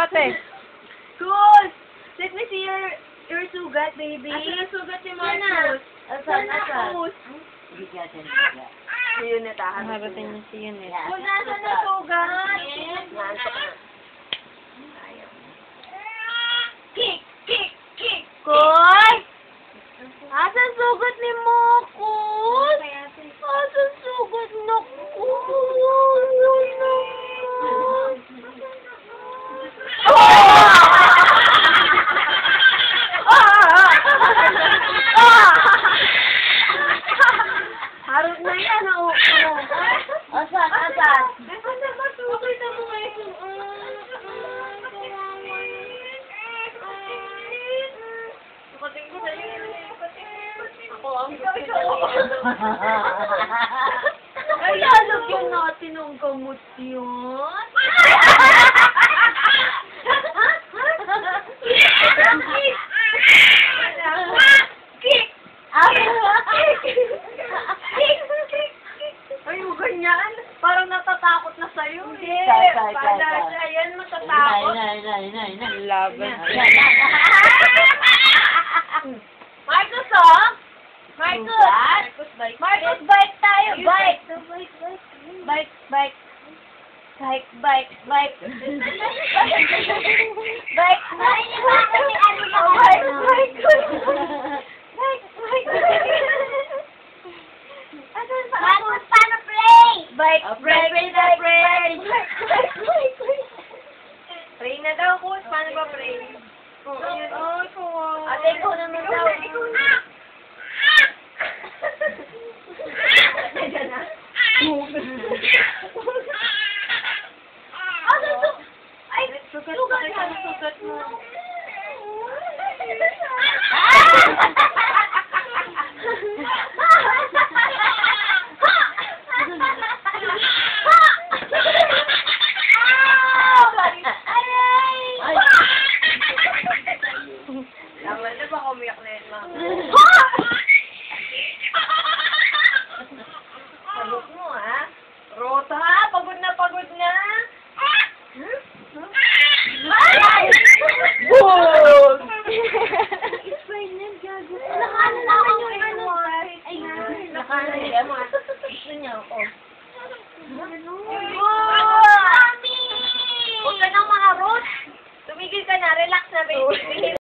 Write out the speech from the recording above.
ate. Cool! Let me see your sugat, baby. Asan ang sugat ni Marcus? Asan? Marcus? Si Yun tahan. Harating niya si Yun eh. Kung nasan ang sugat? Kick! Kick! Kick! Koy! Asan sugat ni Marcus? Asan sugat na harap na yan, oo. Asan? Asan na ba sugat na mo ngayon? Sukatin ko sa'yo. Ako ang Ay, lalagyan natin ng gamot yun. Ay, yung ganyan. Parang natatakot na sa'yo. Hindi. Say. Para siya yan matatakot. Laban. Marcus, oh! Marcus! Bike. Marcus, bike tayo! Bike! Bike. Bike! Bike. Bike. Bike! Marcus, paano play? Bike. Pray! Pray na daw, coach. Paano ba pray? Ate, ikaw naman daw. Ay, sugat mo. Laman na ba umiyak na yun, mama? Pagod mo, ha? Rota, pagod na, pagod na. Boom! Nakaano naman yung ano. Ay, nakaano niya mo. Gusto niya ako. Mami! Huwag ka ng mga roots. Tumigil ka na, relax na, baby.